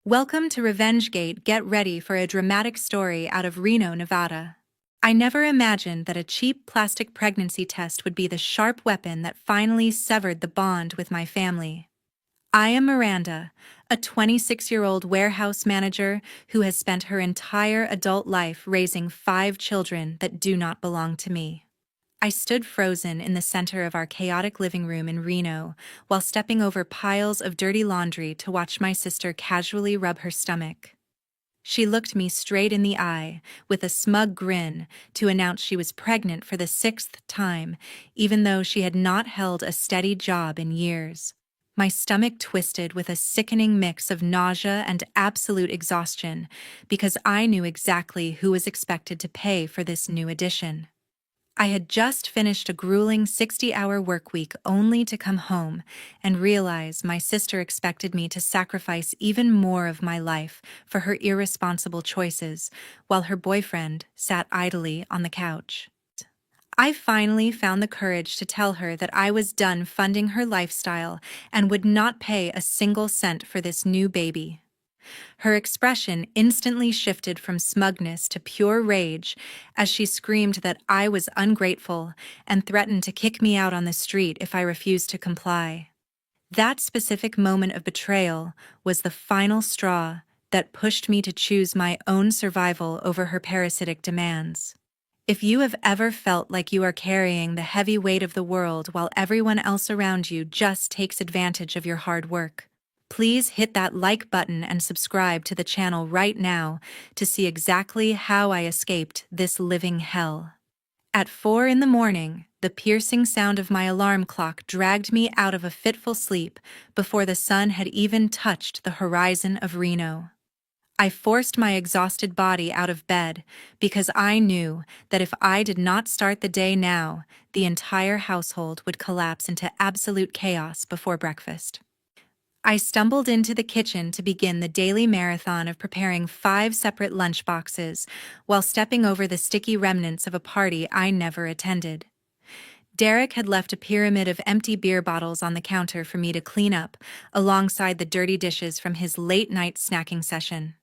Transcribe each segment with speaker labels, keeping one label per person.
Speaker 1: Welcome to RevengeGate. Get ready for a dramatic story out of Reno, Nevada. I never imagined that a cheap plastic pregnancy test would be the sharp weapon that finally severed the bond with my family. I am Miranda, a 26-year-old warehouse manager who has spent her entire adult life raising 5 children that do not belong to me. I stood frozen in the center of our chaotic living room in Reno while stepping over piles of dirty laundry to watch my sister casually rub her stomach. She looked me straight in the eye with a smug grin to announce she was pregnant for the 6th time, even though she had not held a steady job in years. My stomach twisted with a sickening mix of nausea and absolute exhaustion because I knew exactly who was expected to pay for this new addition. I had just finished a grueling 60-hour work week only to come home and realize my sister expected me to sacrifice even more of my life for her irresponsible choices while her boyfriend sat idly on the couch. I finally found the courage to tell her that I was done funding her lifestyle and would not pay a single cent for this new baby. Her expression instantly shifted from smugness to pure rage as she screamed that I was ungrateful and threatened to kick me out on the street if I refused to comply. That specific moment of betrayal was the final straw that pushed me to choose my own survival over her parasitic demands. If you have ever felt like you are carrying the heavy weight of the world while everyone else around you just takes advantage of your hard work, please hit that like button and subscribe to the channel right now to see exactly how I escaped this living hell. At 4 in the morning, the piercing sound of my alarm clock dragged me out of a fitful sleep before the sun had even touched the horizon of Reno. I forced my exhausted body out of bed because I knew that if I did not start the day now, the entire household would collapse into absolute chaos before breakfast. I stumbled into the kitchen to begin the daily marathon of preparing 5 separate lunchboxes while stepping over the sticky remnants of a party I never attended. Derek had left a pyramid of empty beer bottles on the counter for me to clean up, alongside the dirty dishes from his late-night snacking session.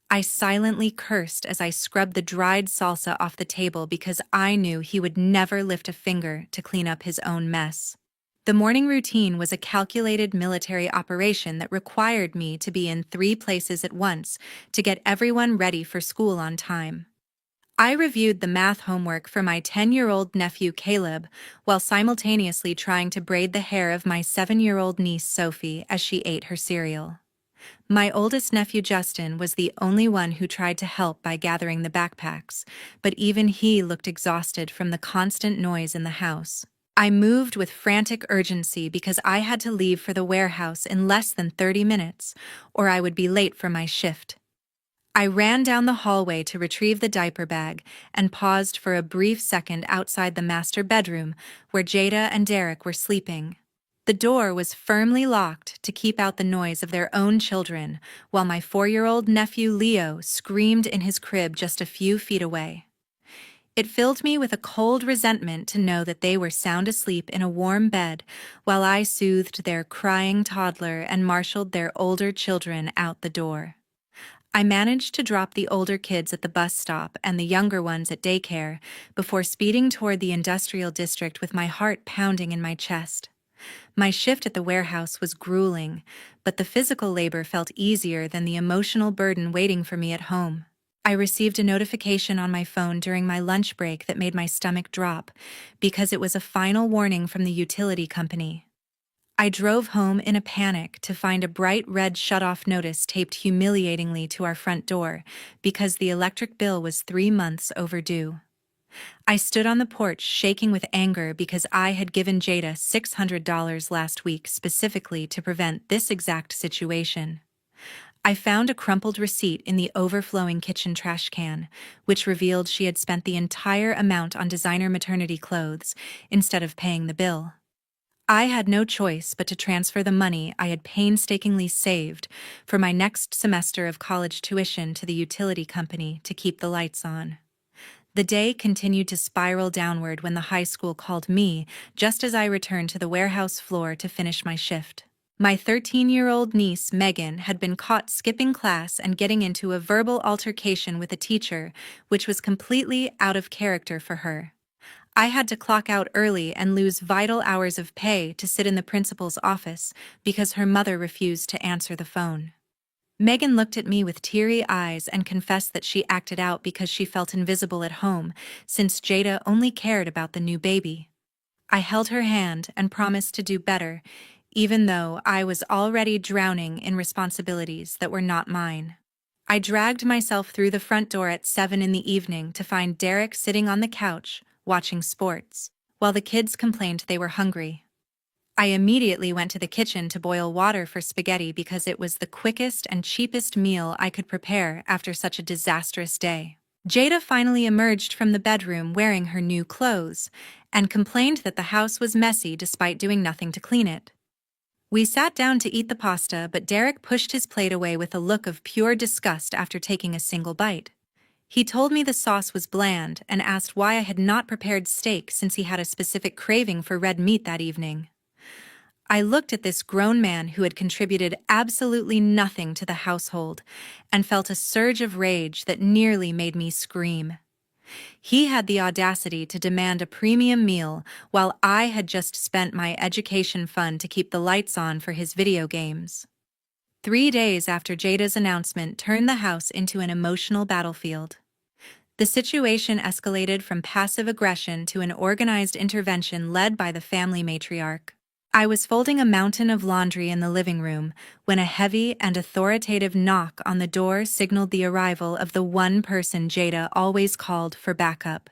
Speaker 1: I silently cursed as I scrubbed the dried salsa off the table because I knew he would never lift a finger to clean up his own mess. The morning routine was a calculated military operation that required me to be in 3 places at once to get everyone ready for school on time. I reviewed the math homework for my 10-year-old nephew Caleb while simultaneously trying to braid the hair of my 7-year-old niece Sophie as she ate her cereal. My oldest nephew Justin was the only one who tried to help by gathering the backpacks, but even he looked exhausted from the constant noise in the house. I moved with frantic urgency because I had to leave for the warehouse in less than 30 minutes, or I would be late for my shift. I ran down the hallway to retrieve the diaper bag and paused for a brief second outside the master bedroom where Jada and Derek were sleeping. The door was firmly locked to keep out the noise of their own children, while my 4-year-old nephew Leo screamed in his crib just a few feet away. It filled me with a cold resentment to know that they were sound asleep in a warm bed while I soothed their crying toddler and marshaled their older children out the door. I managed to drop the older kids at the bus stop and the younger ones at daycare before speeding toward the industrial district with my heart pounding in my chest. My shift at the warehouse was grueling, but the physical labor felt easier than the emotional burden waiting for me at home. I received a notification on my phone during my lunch break that made my stomach drop because it was a final warning from the utility company. I drove home in a panic to find a bright red shut-off notice taped humiliatingly to our front door because the electric bill was 3 months overdue. I stood on the porch shaking with anger because I had given Jada $600 last week specifically to prevent this exact situation. I found a crumpled receipt in the overflowing kitchen trash can, which revealed she had spent the entire amount on designer maternity clothes instead of paying the bill. I had no choice but to transfer the money I had painstakingly saved for my next semester of college tuition to the utility company to keep the lights on. The day continued to spiral downward when the high school called me just as I returned to the warehouse floor to finish my shift. My 13-year-old niece, Megan, had been caught skipping class and getting into a verbal altercation with a teacher, which was completely out of character for her. I had to clock out early and lose vital hours of pay to sit in the principal's office because her mother refused to answer the phone. Megan looked at me with teary eyes and confessed that she acted out because she felt invisible at home, since Jada only cared about the new baby. I held her hand and promised to do better, even though I was already drowning in responsibilities that were not mine. I dragged myself through the front door at 7 in the evening to find Derek sitting on the couch, watching sports, while the kids complained they were hungry. I immediately went to the kitchen to boil water for spaghetti because it was the quickest and cheapest meal I could prepare after such a disastrous day. Jada finally emerged from the bedroom wearing her new clothes and complained that the house was messy despite doing nothing to clean it. We sat down to eat the pasta, but Derek pushed his plate away with a look of pure disgust after taking a single bite. He told me the sauce was bland and asked why I had not prepared steak since he had a specific craving for red meat that evening. I looked at this grown man who had contributed absolutely nothing to the household and felt a surge of rage that nearly made me scream. He had the audacity to demand a premium meal while I had just spent my education fund to keep the lights on for his video games. 3 days after Jada's announcement turned the house into an emotional battlefield. The situation escalated from passive aggression to an organized intervention led by the family matriarch. I was folding a mountain of laundry in the living room when a heavy and authoritative knock on the door signaled the arrival of the one person Jada always called for backup.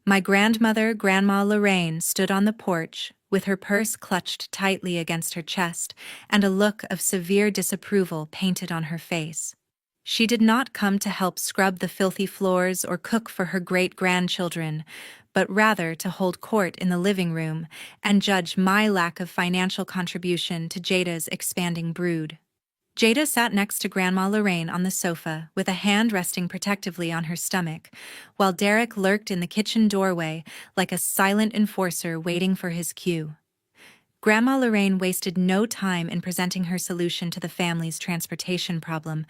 Speaker 1: My grandmother, Grandma Lorraine, stood on the porch, with her purse clutched tightly against her chest and a look of severe disapproval painted on her face. She did not come to help scrub the filthy floors or cook for her great-grandchildren, but rather to hold court in the living room and judge my lack of financial contribution to Jada's expanding brood. Jada sat next to Grandma Lorraine on the sofa, with a hand resting protectively on her stomach, while Derek lurked in the kitchen doorway like a silent enforcer waiting for his cue. Grandma Lorraine wasted no time in presenting her solution to the family's transportation problem,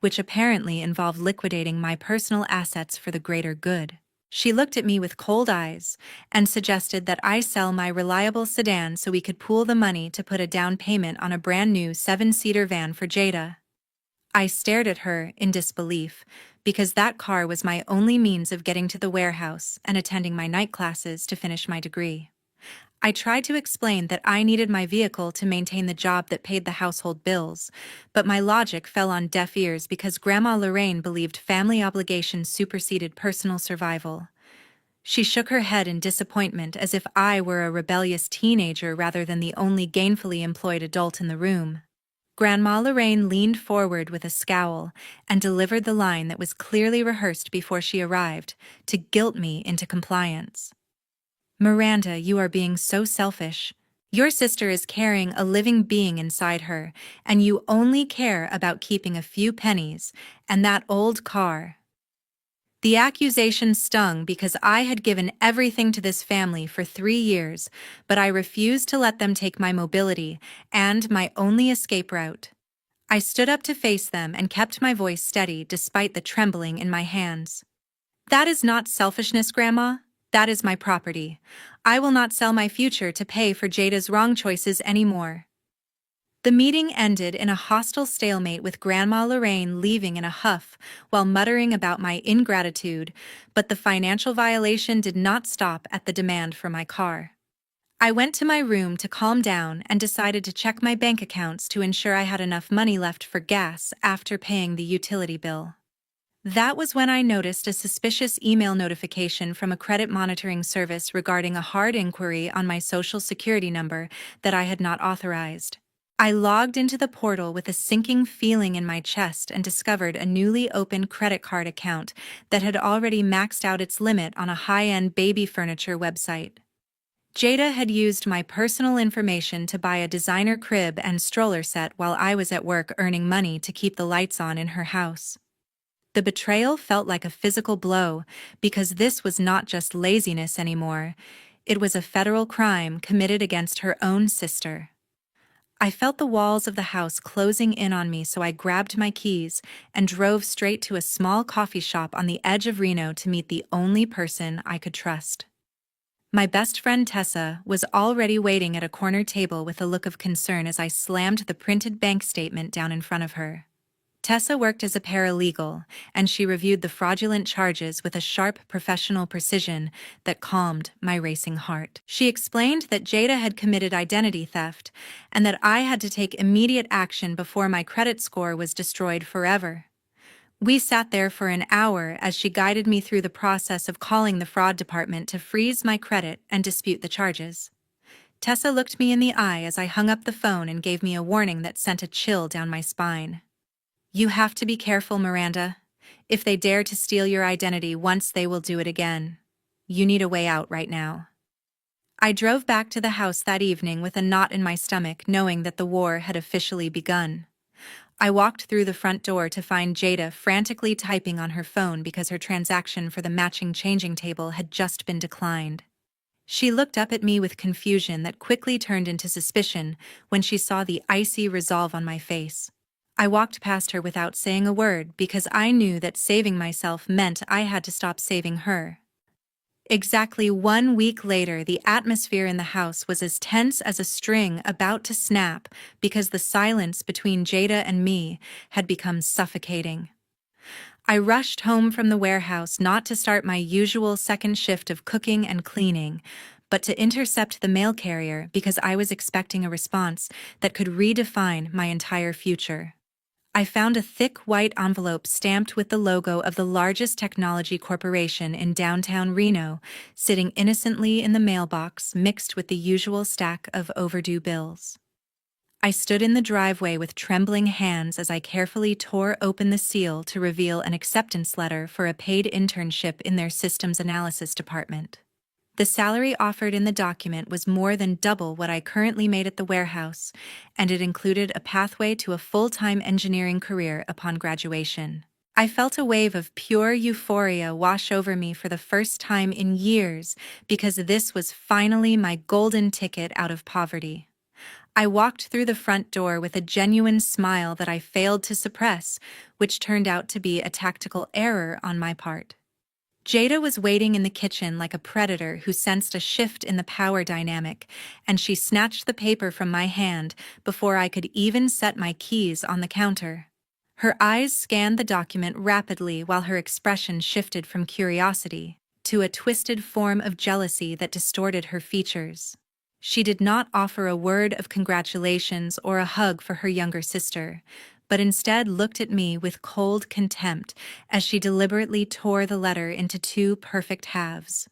Speaker 1: which apparently involved liquidating my personal assets for the greater good. She looked at me with cold eyes and suggested that I sell my reliable sedan so we could pool the money to put a down payment on a brand new 7-seater van for Jada. I stared at her in disbelief, because that car was my only means of getting to the warehouse and attending my night classes to finish my degree. I tried to explain that I needed my vehicle to maintain the job that paid the household bills, but my logic fell on deaf ears because Grandma Lorraine believed family obligations superseded personal survival. She shook her head in disappointment as if I were a rebellious teenager rather than the only gainfully employed adult in the room. Grandma Lorraine leaned forward with a scowl and delivered the line that was clearly rehearsed before she arrived, to guilt me into compliance. "Miranda, you are being so selfish. Your sister is carrying a living being inside her, and you only care about keeping a few pennies and that old car." The accusation stung because I had given everything to this family for 3 years, but I refused to let them take my mobility and my only escape route. I stood up to face them and kept my voice steady despite the trembling in my hands. "That is not selfishness, Grandma. That is my property. I will not sell my future to pay for Jada's wrong choices anymore." The meeting ended in a hostile stalemate with Grandma Lorraine leaving in a huff while muttering about my ingratitude, but the financial violation did not stop at the demand for my car. I went to my room to calm down and decided to check my bank accounts to ensure I had enough money left for gas after paying the utility bill. That was when I noticed a suspicious email notification from a credit monitoring service regarding a hard inquiry on my social security number that I had not authorized. I logged into the portal with a sinking feeling in my chest and discovered a newly opened credit card account that had already maxed out its limit on a high-end baby furniture website. Jada had used my personal information to buy a designer crib and stroller set while I was at work earning money to keep the lights on in her house. The betrayal felt like a physical blow because this was not just laziness anymore. It was a federal crime committed against her own sister. I felt the walls of the house closing in on me, so I grabbed my keys and drove straight to a small coffee shop on the edge of Reno to meet the only person I could trust. My best friend Tessa was already waiting at a corner table with a look of concern as I slammed the printed bank statement down in front of her. Tessa worked as a paralegal, and she reviewed the fraudulent charges with a sharp professional precision that calmed my racing heart. She explained that Jada had committed identity theft and that I had to take immediate action before my credit score was destroyed forever. We sat there for an hour as she guided me through the process of calling the fraud department to freeze my credit and dispute the charges. Tessa looked me in the eye as I hung up the phone and gave me a warning that sent a chill down my spine. "You have to be careful, Miranda. If they dare to steal your identity once, they will do it again. You need a way out right now." I drove back to the house that evening with a knot in my stomach, knowing that the war had officially begun. I walked through the front door to find Jada frantically typing on her phone because her transaction for the matching changing table had just been declined. She looked up at me with confusion that quickly turned into suspicion when she saw the icy resolve on my face. I walked past her without saying a word because I knew that saving myself meant I had to stop saving her. Exactly 1 week later, the atmosphere in the house was as tense as a string about to snap because the silence between Jada and me had become suffocating. I rushed home from the warehouse not to start my usual second shift of cooking and cleaning, but to intercept the mail carrier because I was expecting a response that could redefine my entire future. I found a thick white envelope stamped with the logo of the largest technology corporation in downtown Reno, sitting innocently in the mailbox mixed with the usual stack of overdue bills. I stood in the driveway with trembling hands as I carefully tore open the seal to reveal an acceptance letter for a paid internship in their systems analysis department. The salary offered in the document was more than double what I currently made at the warehouse, and it included a pathway to a full-time engineering career upon graduation. I felt a wave of pure euphoria wash over me for the first time in years because this was finally my golden ticket out of poverty. I walked through the front door with a genuine smile that I failed to suppress, which turned out to be a tactical error on my part. Jada was waiting in the kitchen like a predator who sensed a shift in the power dynamic, and she snatched the paper from my hand before I could even set my keys on the counter. Her eyes scanned the document rapidly while her expression shifted from curiosity to a twisted form of jealousy that distorted her features. She did not offer a word of congratulations or a hug for her younger sister, but instead looked at me with cold contempt as she deliberately tore the letter into 2 perfect halves.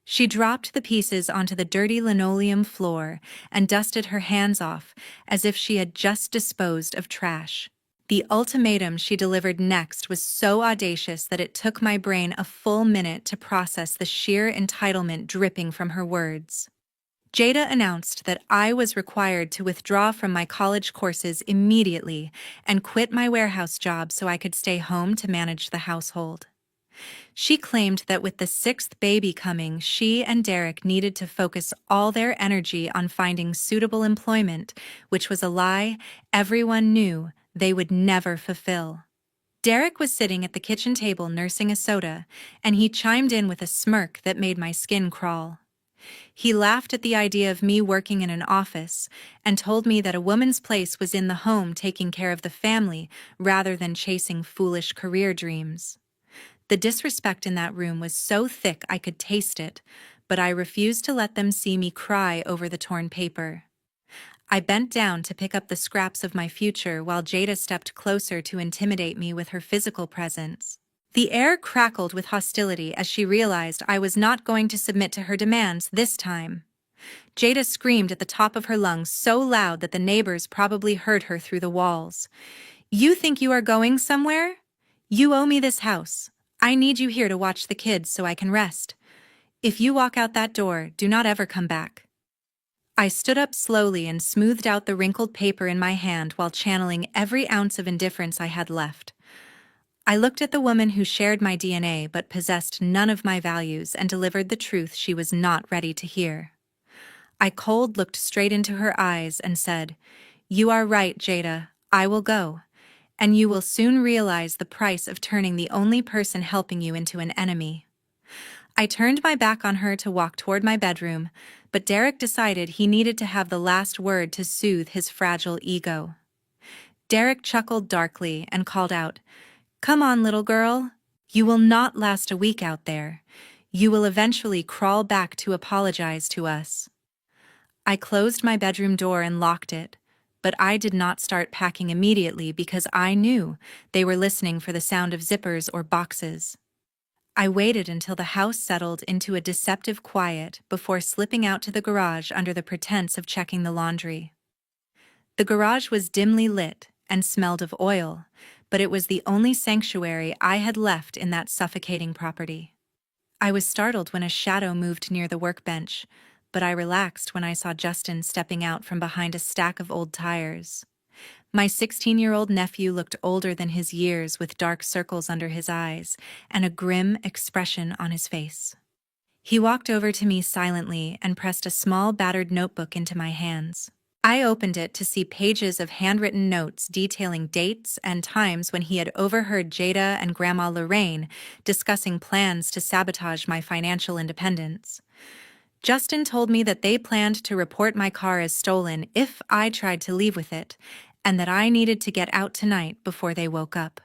Speaker 1: She dropped the pieces onto the dirty linoleum floor and dusted her hands off as if she had just disposed of trash. The ultimatum she delivered next was so audacious that it took my brain a full minute to process the sheer entitlement dripping from her words. Jada announced that I was required to withdraw from my college courses immediately and quit my warehouse job so I could stay home to manage the household. She claimed that with the 6th baby coming, she and Derek needed to focus all their energy on finding suitable employment, which was a lie everyone knew they would never fulfill. Derek was sitting at the kitchen table nursing a soda, and he chimed in with a smirk that made my skin crawl. He laughed at the idea of me working in an office and told me that a woman's place was in the home taking care of the family rather than chasing foolish career dreams. The disrespect in that room was so thick I could taste it, but I refused to let them see me cry over the torn paper. I bent down to pick up the scraps of my future while Jada stepped closer to intimidate me with her physical presence. The air crackled with hostility as she realized I was not going to submit to her demands this time. Jada screamed at the top of her lungs so loud that the neighbors probably heard her through the walls. "You think you are going somewhere? You owe me this house. I need you here to watch the kids so I can rest. If you walk out that door, do not ever come back." I stood up slowly and smoothed out the wrinkled paper in my hand while channeling every ounce of indifference I had left. I looked at the woman who shared my DNA but possessed none of my values and delivered the truth she was not ready to hear. I cold looked straight into her eyes and said, You are right, Jada. I will go. And you will soon realize the price of turning the only person helping you into an enemy. I turned my back on her to walk toward my bedroom, but Derek decided he needed to have the last word to soothe his fragile ego. Derek chuckled darkly and called out, "Come on, little girl. You will not last a week out there. You will eventually crawl back to apologize to us." I closed my bedroom door and locked it, but I did not start packing immediately because I knew they were listening for the sound of zippers or boxes. I waited until the house settled into a deceptive quiet before slipping out to the garage under the pretense of checking the laundry. The garage was dimly lit and smelled of oil, but it was the only sanctuary I had left in that suffocating property. I was startled when a shadow moved near the workbench, but I relaxed when I saw Justin stepping out from behind a stack of old tires. My 16-year-old nephew looked older than his years with dark circles under his eyes and a grim expression on his face. He walked over to me silently and pressed a small battered notebook into my hands. I opened it to see pages of handwritten notes detailing dates and times when he had overheard Jada and Grandma Lorraine discussing plans to sabotage my financial independence. Justin told me that they planned to report my car as stolen if I tried to leave with it, and that I needed to get out tonight before they woke up.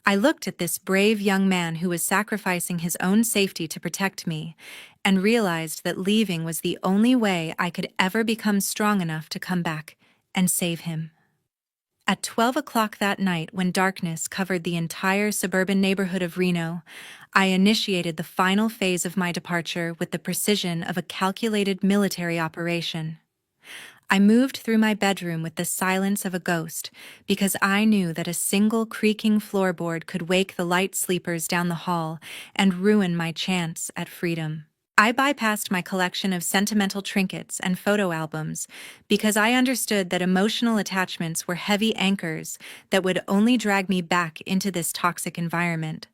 Speaker 1: I looked at this brave young man who was sacrificing his own safety to protect me, and realized that leaving was the only way I could ever become strong enough to come back and save him. At 12 o'clock that night, when darkness covered the entire suburban neighborhood of Reno, I initiated the final phase of my departure with the precision of a calculated military operation. I moved through my bedroom with the silence of a ghost because I knew that a single creaking floorboard could wake the light sleepers down the hall and ruin my chance at freedom. I bypassed my collection of sentimental trinkets and photo albums because I understood that emotional attachments were heavy anchors that would only drag me back into this toxic environment.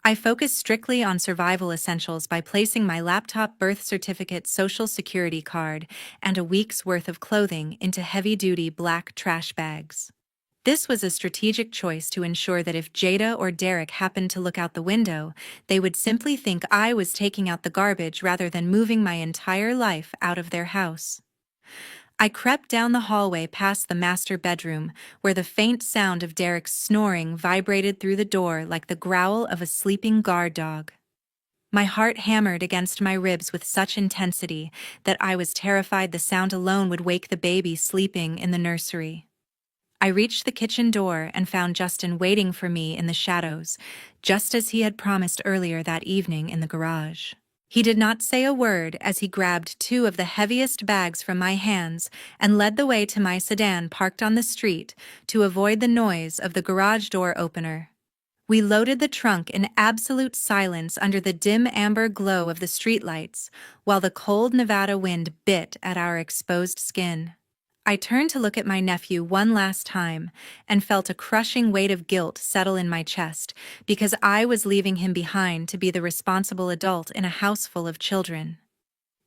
Speaker 1: I focused strictly on survival essentials by placing my laptop, birth certificate, social security card, and a week's worth of clothing into heavy-duty black trash bags. This was a strategic choice to ensure that if Jada or Derek happened to look out the window, they would simply think I was taking out the garbage rather than moving my entire life out of their house. I crept down the hallway past the master bedroom, where the faint sound of Derek's snoring vibrated through the door like the growl of a sleeping guard dog. My heart hammered against my ribs with such intensity that I was terrified the sound alone would wake the baby sleeping in the nursery. I reached the kitchen door and found Justin waiting for me in the shadows, just as he had promised earlier that evening in the garage. He did not say a word as he grabbed two of the heaviest bags from my hands and led the way to my sedan parked on the street to avoid the noise of the garage door opener. We loaded the trunk in absolute silence under the dim amber glow of the streetlights, while the cold Nevada wind bit at our exposed skin. I turned to look at my nephew one last time and felt a crushing weight of guilt settle in my chest because I was leaving him behind to be the responsible adult in a house full of children.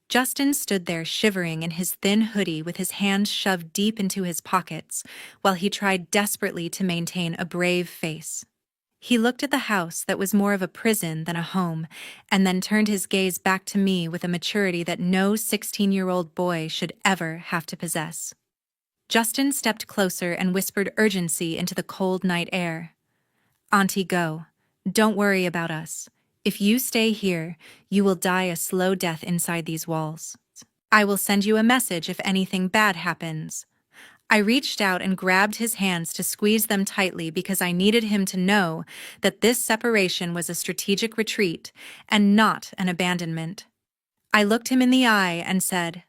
Speaker 1: Justin stood there shivering in his thin hoodie with his hands shoved deep into his pockets while he tried desperately to maintain a brave face. He looked at the house that was more of a prison than a home, and then turned his gaze back to me with a maturity that no 16-year-old boy should ever have to possess. Justin stepped closer and whispered urgency into the cold night air. "Auntie, go. Don't worry about us. If you stay here, you will die a slow death inside these walls. I will send you a message if anything bad happens." I reached out and grabbed his hands to squeeze them tightly because I needed him to know that this separation was a strategic retreat and not an abandonment. I looked him in the eye and said,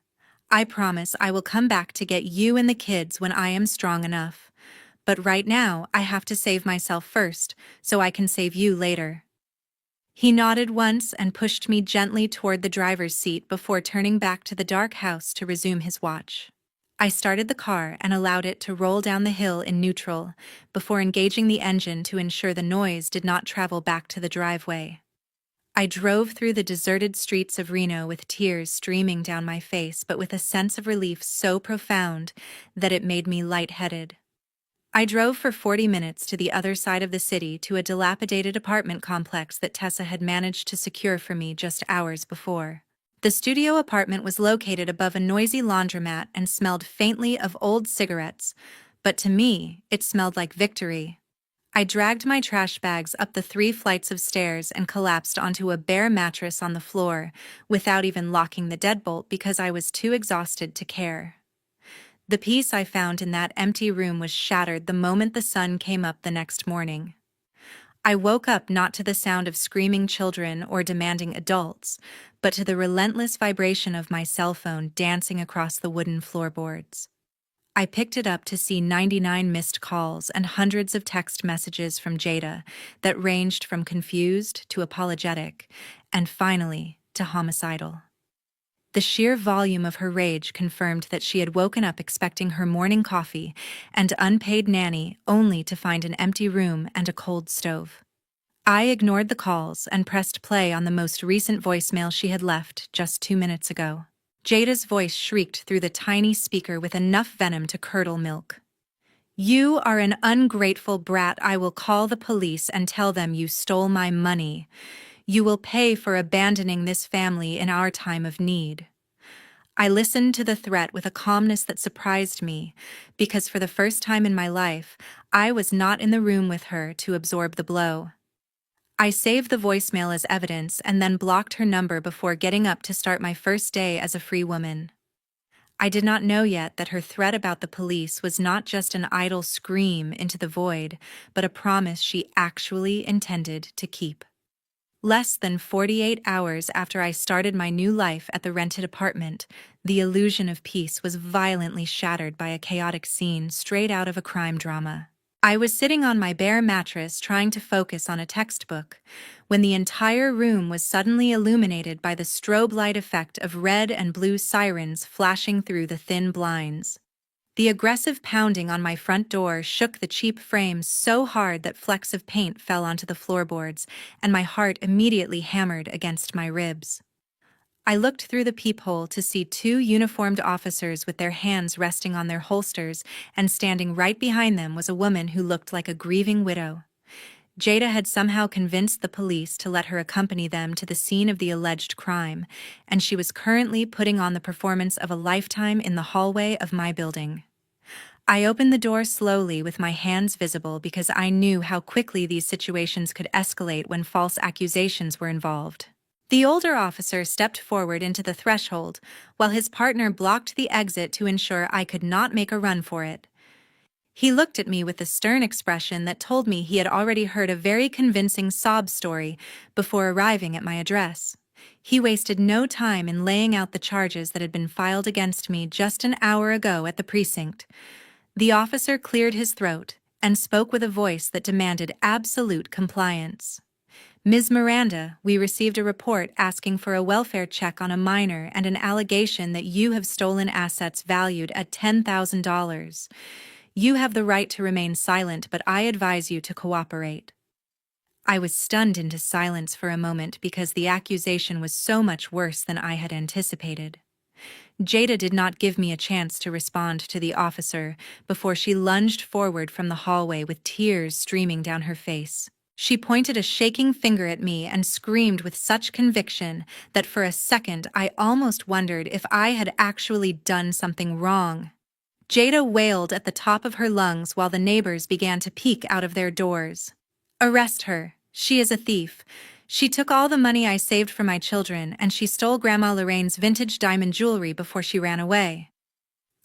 Speaker 1: "I promise I will come back to get you and the kids when I am strong enough. But right now I have to save myself first, so I can save you later." He nodded once and pushed me gently toward the driver's seat before turning back to the dark house to resume his watch. I started the car and allowed it to roll down the hill in neutral before engaging the engine to ensure the noise did not travel back to the driveway. I drove through the deserted streets of Reno with tears streaming down my face, but with a sense of relief so profound that it made me lightheaded. I drove for 40 minutes to the other side of the city to a dilapidated apartment complex that Tessa had managed to secure for me just hours before. The studio apartment was located above a noisy laundromat and smelled faintly of old cigarettes, but to me, it smelled like victory. I dragged my trash bags up the 3 flights of stairs and collapsed onto a bare mattress on the floor, without even locking the deadbolt because I was too exhausted to care. The peace I found in that empty room was shattered the moment the sun came up the next morning. I woke up not to the sound of screaming children or demanding adults, but to the relentless vibration of my cell phone dancing across the wooden floorboards. I picked it up to see 99 missed calls and hundreds of text messages from Jada that ranged from confused to apologetic, and finally to homicidal. The sheer volume of her rage confirmed that she had woken up expecting her morning coffee and unpaid nanny only to find an empty room and a cold stove. I ignored the calls and pressed play on the most recent voicemail she had left just 2 minutes ago. Jada's voice shrieked through the tiny speaker with enough venom to curdle milk. "You are an ungrateful brat. I will call the police and tell them you stole my money. You will pay for abandoning this family in our time of need." I listened to the threat with a calmness that surprised me, because for the first time in my life, I was not in the room with her to absorb the blow. I saved the voicemail as evidence and then blocked her number before getting up to start my first day as a free woman. I did not know yet that her threat about the police was not just an idle scream into the void, but a promise she actually intended to keep. Less than 48 hours after I started my new life at the rented apartment, the illusion of peace was violently shattered by a chaotic scene straight out of a crime drama. I was sitting on my bare mattress trying to focus on a textbook, when the entire room was suddenly illuminated by the strobe light effect of red and blue sirens flashing through the thin blinds. The aggressive pounding on my front door shook the cheap frames so hard that flecks of paint fell onto the floorboards, and my heart immediately hammered against my ribs. I looked through the peephole to see 2 uniformed officers with their hands resting on their holsters, and standing right behind them was a woman who looked like a grieving widow. Jada had somehow convinced the police to let her accompany them to the scene of the alleged crime, and she was currently putting on the performance of a lifetime in the hallway of my building. I opened the door slowly with my hands visible because I knew how quickly these situations could escalate when false accusations were involved. The older officer stepped forward into the threshold, while his partner blocked the exit to ensure I could not make a run for it. He looked at me with a stern expression that told me he had already heard a very convincing sob story before arriving at my address. He wasted no time in laying out the charges that had been filed against me just an hour ago at the precinct. The officer cleared his throat and spoke with a voice that demanded absolute compliance. "Ms. Miranda, we received a report asking for a welfare check on a minor and an allegation that you have stolen assets valued at $10,000. You have the right to remain silent, but I advise you to cooperate." I was stunned into silence for a moment because the accusation was so much worse than I had anticipated. Jada did not give me a chance to respond to the officer before she lunged forward from the hallway with tears streaming down her face. She pointed a shaking finger at me and screamed with such conviction that for a second I almost wondered if I had actually done something wrong. Jada wailed at the top of her lungs while the neighbors began to peek out of their doors. "Arrest her. She is a thief. She took all the money I saved for my children, and she stole Grandma Lorraine's vintage diamond jewelry before she ran away."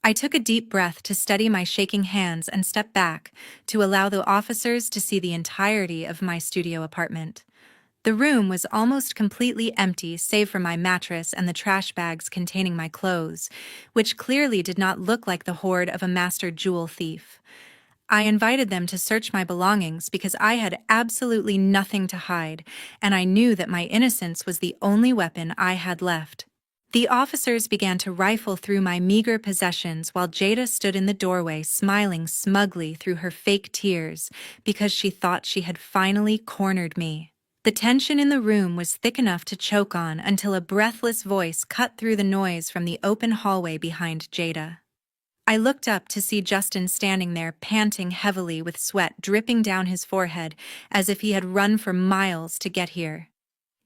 Speaker 1: I took a deep breath to steady my shaking hands and stepped back to allow the officers to see the entirety of my studio apartment. The room was almost completely empty save for my mattress and the trash bags containing my clothes, which clearly did not look like the hoard of a master jewel thief. I invited them to search my belongings because I had absolutely nothing to hide, and I knew that my innocence was the only weapon I had left. The officers began to rifle through my meager possessions while Jada stood in the doorway smiling smugly through her fake tears because she thought she had finally cornered me. The tension in the room was thick enough to choke on until a breathless voice cut through the noise from the open hallway behind Jada. I looked up to see Justin standing there, panting heavily with sweat dripping down his forehead as if he had run for miles to get here.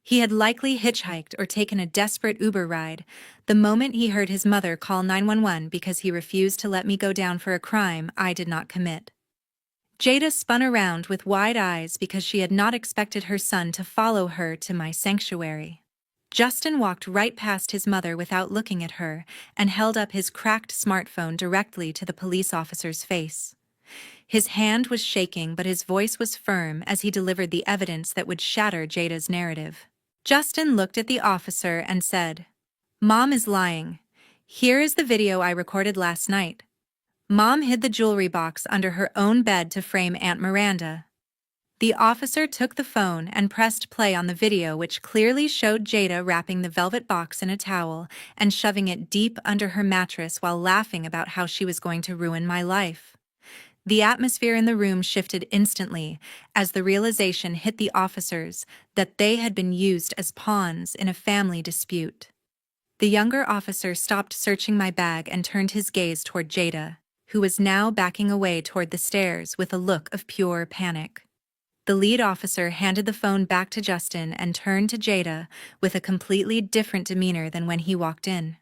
Speaker 1: He had likely hitchhiked or taken a desperate Uber ride the moment he heard his mother call 911 because he refused to let me go down for a crime I did not commit. Jada spun around with wide eyes because she had not expected her son to follow her to my sanctuary. Justin walked right past his mother without looking at her and held up his cracked smartphone directly to the police officer's face. His hand was shaking, but his voice was firm as he delivered the evidence that would shatter Jada's narrative. Justin looked at the officer and said, "Mom is lying. Here is the video I recorded last night. Mom hid the jewelry box under her own bed to frame Aunt Miranda." The officer took the phone and pressed play on the video, which clearly showed Jada wrapping the velvet box in a towel and shoving it deep under her mattress while laughing about how she was going to ruin my life. The atmosphere in the room shifted instantly as the realization hit the officers that they had been used as pawns in a family dispute. The younger officer stopped searching my bag and turned his gaze toward Jada, who was now backing away toward the stairs with a look of pure panic. The lead officer handed the phone back to Justin and turned to Jada with a completely different demeanor than when he walked in.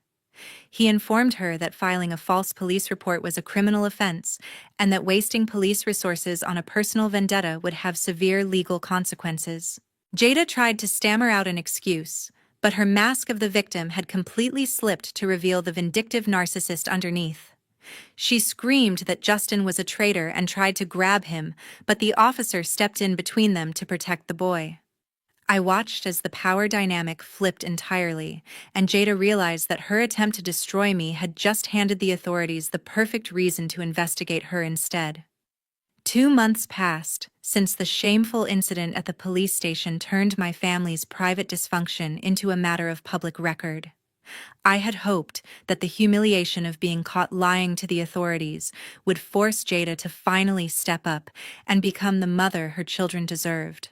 Speaker 1: He informed her that filing a false police report was a criminal offense and that wasting police resources on a personal vendetta would have severe legal consequences. Jada tried to stammer out an excuse, but her mask of the victim had completely slipped to reveal the vindictive narcissist underneath. She screamed that Justin was a traitor and tried to grab him, but the officer stepped in between them to protect the boy. I watched as the power dynamic flipped entirely, and Jada realized that her attempt to destroy me had just handed the authorities the perfect reason to investigate her instead. 2 months passed since the shameful incident at the police station turned my family's private dysfunction into a matter of public record. I had hoped that the humiliation of being caught lying to the authorities would force Jada to finally step up and become the mother her children deserved.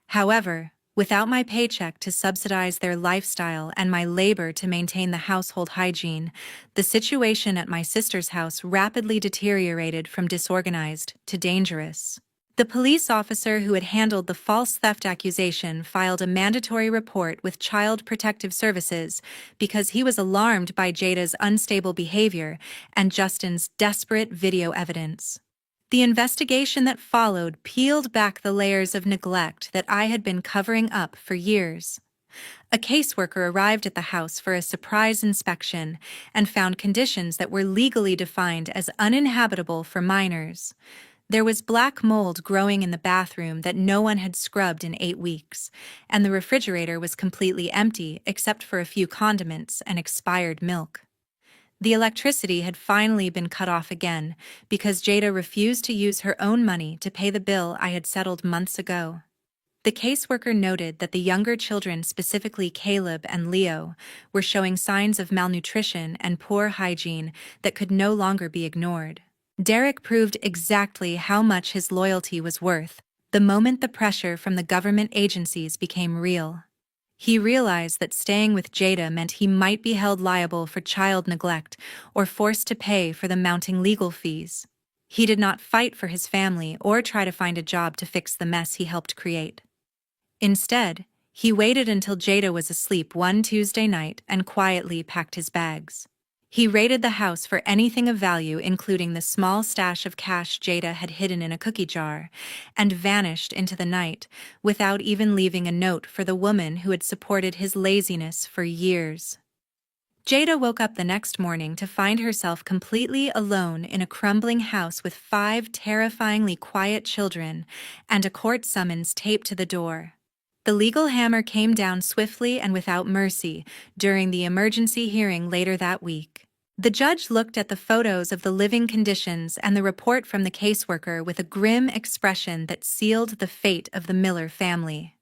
Speaker 1: However, without my paycheck to subsidize their lifestyle and my labor to maintain the household hygiene, the situation at my sister's house rapidly deteriorated from disorganized to dangerous. The police officer who had handled the false theft accusation filed a mandatory report with Child Protective Services because he was alarmed by Jada's unstable behavior and Justin's desperate video evidence. The investigation that followed peeled back the layers of neglect that I had been covering up for years. A caseworker arrived at the house for a surprise inspection and found conditions that were legally defined as uninhabitable for minors. There was black mold growing in the bathroom that no one had scrubbed in 8 weeks, and the refrigerator was completely empty except for a few condiments and expired milk. The electricity had finally been cut off again because Jada refused to use her own money to pay the bill I had settled months ago. The caseworker noted that the younger children, specifically Caleb and Leo, were showing signs of malnutrition and poor hygiene that could no longer be ignored. Derek proved exactly how much his loyalty was worth the moment the pressure from the government agencies became real. He realized that staying with Jada meant he might be held liable for child neglect or forced to pay for the mounting legal fees. He did not fight for his family or try to find a job to fix the mess he helped create. Instead, he waited until Jada was asleep one Tuesday night and quietly packed his bags. He raided the house for anything of value, including the small stash of cash Jada had hidden in a cookie jar, and vanished into the night without even leaving a note for the woman who had supported his laziness for years. Jada woke up the next morning to find herself completely alone in a crumbling house with 5 terrifyingly quiet children and a court summons taped to the door. The legal hammer came down swiftly and without mercy during the emergency hearing later that week. The judge looked at the photos of the living conditions and the report from the caseworker with a grim expression that sealed the fate of the Miller family.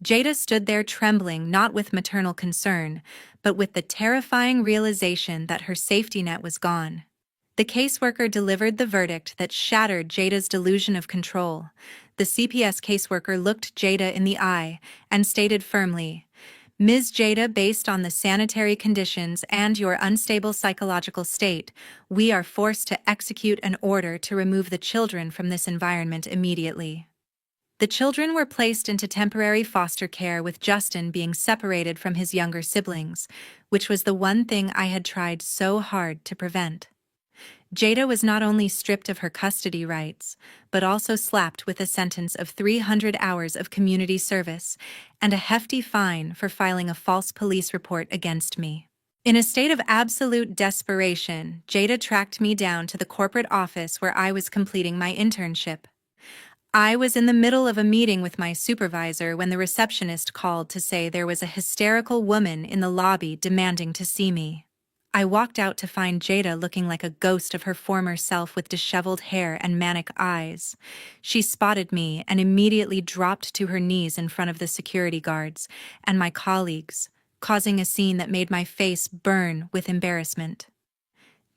Speaker 1: Jada stood there trembling, not with maternal concern, but with the terrifying realization that her safety net was gone. The caseworker delivered the verdict that shattered Jada's delusion of control. The CPS caseworker looked Jada in the eye and stated firmly, "Ms. Jada, based on the sanitary conditions and your unstable psychological state, we are forced to execute an order to remove the children from this environment immediately." The children were placed into temporary foster care, with Justin being separated from his younger siblings, which was the one thing I had tried so hard to prevent. Jada was not only stripped of her custody rights, but also slapped with a sentence of 300 hours of community service and a hefty fine for filing a false police report against me. In a state of absolute desperation, Jada tracked me down to the corporate office where I was completing my internship. I was in the middle of a meeting with my supervisor when the receptionist called to say there was a hysterical woman in the lobby demanding to see me. I walked out to find Jada looking like a ghost of her former self with disheveled hair and manic eyes. She spotted me and immediately dropped to her knees in front of the security guards and my colleagues, causing a scene that made my face burn with embarrassment.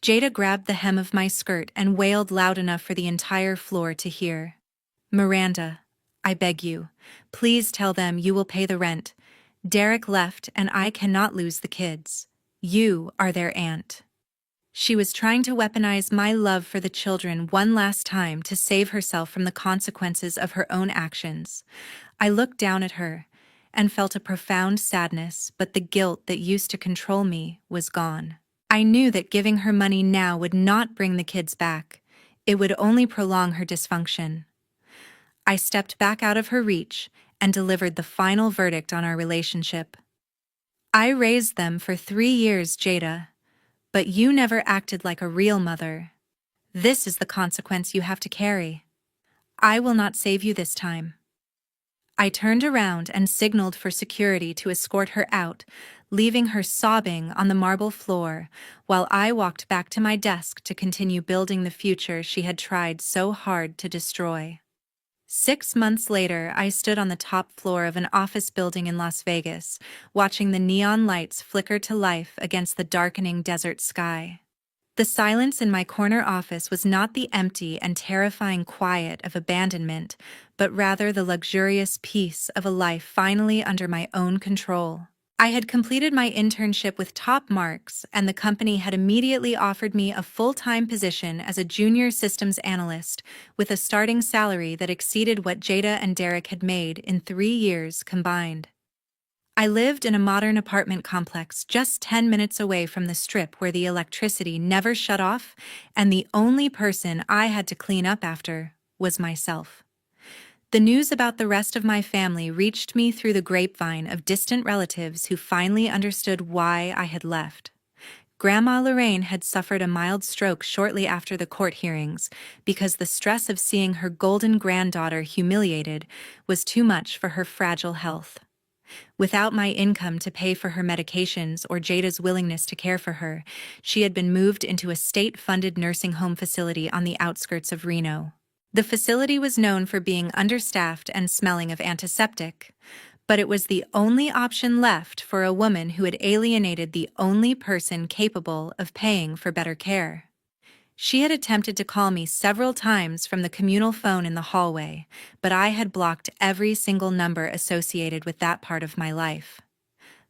Speaker 1: Jada grabbed the hem of my skirt and wailed loud enough for the entire floor to hear. "Miranda, I beg you, please tell them you will pay the rent. Derek left and I cannot lose the kids. You are their aunt." She was trying to weaponize my love for the children one last time to save herself from the consequences of her own actions. I looked down at her and felt a profound sadness, but the guilt that used to control me was gone. I knew that giving her money now would not bring the kids back. It would only prolong her dysfunction. I stepped back out of her reach and delivered the final verdict on our relationship. "I raised them for 3 years, Jada, but you never acted like a real mother. This is the consequence you have to carry. I will not save you this time." I turned around and signaled for security to escort her out, leaving her sobbing on the marble floor while I walked back to my desk to continue building the future she had tried so hard to destroy. 6 months later, I stood on the top floor of an office building in Las Vegas, watching the neon lights flicker to life against the darkening desert sky. The silence in my corner office was not the empty and terrifying quiet of abandonment, but rather the luxurious peace of a life finally under my own control. I had completed my internship with top marks, and the company had immediately offered me a full-time position as a junior systems analyst with a starting salary that exceeded what Jada and Derek had made in 3 years combined. I lived in a modern apartment complex just 10 minutes away from the strip where the electricity never shut off, and the only person I had to clean up after was myself. The news about the rest of my family reached me through the grapevine of distant relatives who finally understood why I had left. Grandma Lorraine had suffered a mild stroke shortly after the court hearings because the stress of seeing her golden granddaughter humiliated was too much for her fragile health. Without my income to pay for her medications or Jada's willingness to care for her, she had been moved into a state-funded nursing home facility on the outskirts of Reno. The facility was known for being understaffed and smelling of antiseptic, but it was the only option left for a woman who had alienated the only person capable of paying for better care. She had attempted to call me several times from the communal phone in the hallway, but I had blocked every single number associated with that part of my life.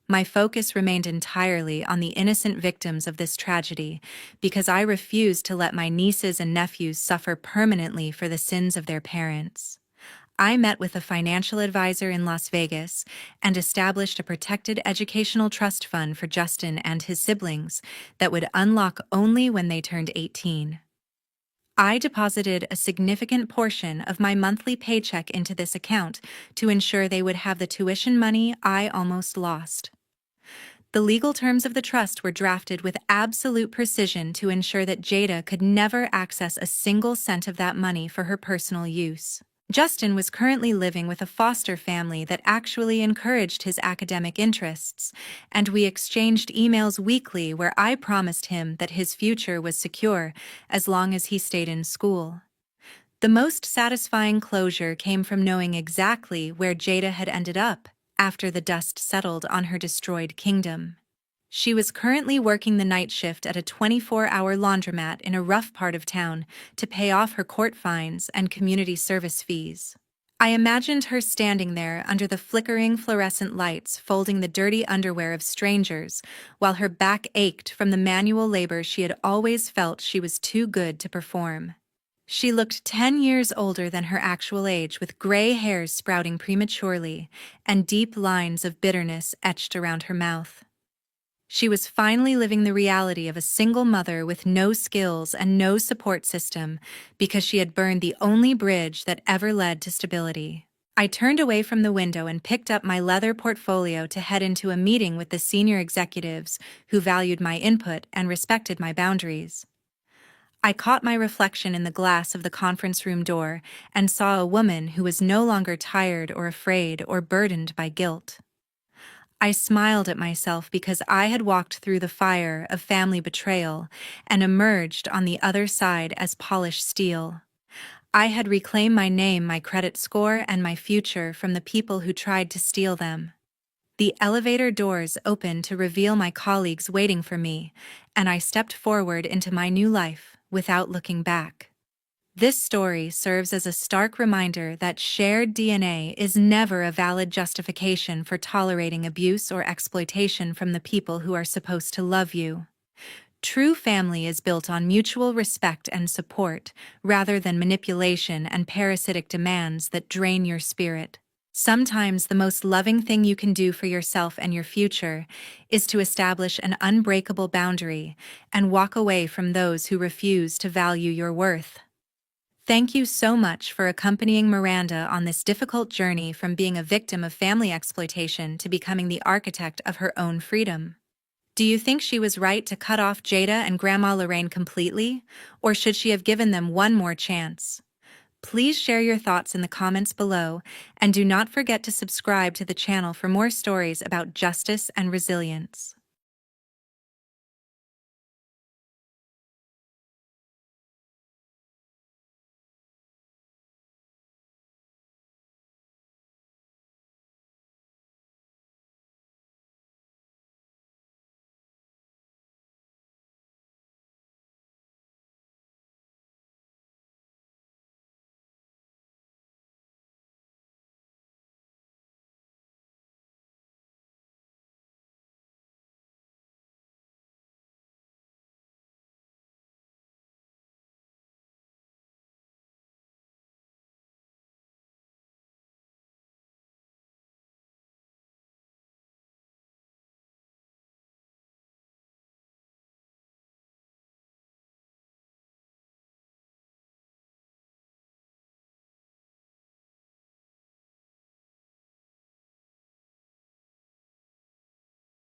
Speaker 1: My focus remained entirely on the innocent victims of this tragedy because I refused to let my nieces and nephews suffer permanently for the sins of their parents. I met with a financial advisor in Las Vegas and established a protected educational trust fund for Justin and his siblings that would unlock only when they turned 18. I deposited a significant portion of my monthly paycheck into this account to ensure they would have the tuition money I almost lost. The legal terms of the trust were drafted with absolute precision to ensure that Jada could never access a single cent of that money for her personal use. Justin was currently living with a foster family that actually encouraged his academic interests, and we exchanged emails weekly where I promised him that his future was secure as long as he stayed in school. The most satisfying closure came from knowing exactly where Jada had ended up after the dust settled on her destroyed kingdom. She was currently working the night shift at a 24-hour laundromat in a rough part of town to pay off her court fines and community service fees. I imagined her standing there under the flickering fluorescent lights, folding the dirty underwear of strangers, while her back ached from the manual labor she had always felt she was too good to perform. She looked 10 years older than her actual age, with gray hairs sprouting prematurely and deep lines of bitterness etched around her mouth. She was finally living the reality of a single mother with no skills and no support system because she had burned the only bridge that ever led to stability. I turned away from the window and picked up my leather portfolio to head into a meeting with the senior executives who valued my input and respected my boundaries. I caught my reflection in the glass of the conference room door and saw a woman who was no longer tired or afraid or burdened by guilt. I smiled at myself because I had walked through the fire of family betrayal and emerged on the other side as polished steel. I had reclaimed my name, my credit score, and my future from the people who tried to steal them. The elevator doors opened to reveal my colleagues waiting for me, and I stepped forward into my new life without looking back. This story serves as a stark reminder that shared DNA is never a valid justification for tolerating abuse or exploitation from the people who are supposed to love you. True family is built on mutual respect and support, rather than manipulation and parasitic demands that drain your spirit. Sometimes the most loving thing you can do for yourself and your future is to establish an unbreakable boundary and walk away from those who refuse to value your worth. Thank you so much for accompanying Miranda on this difficult journey from being a victim of family exploitation to becoming the architect of her own freedom. Do you think she was right to cut off Jada and Grandma Lorraine completely, or should she have given them one more chance? Please share your thoughts in the comments below, and do not forget to subscribe to the channel for more stories about justice and resilience.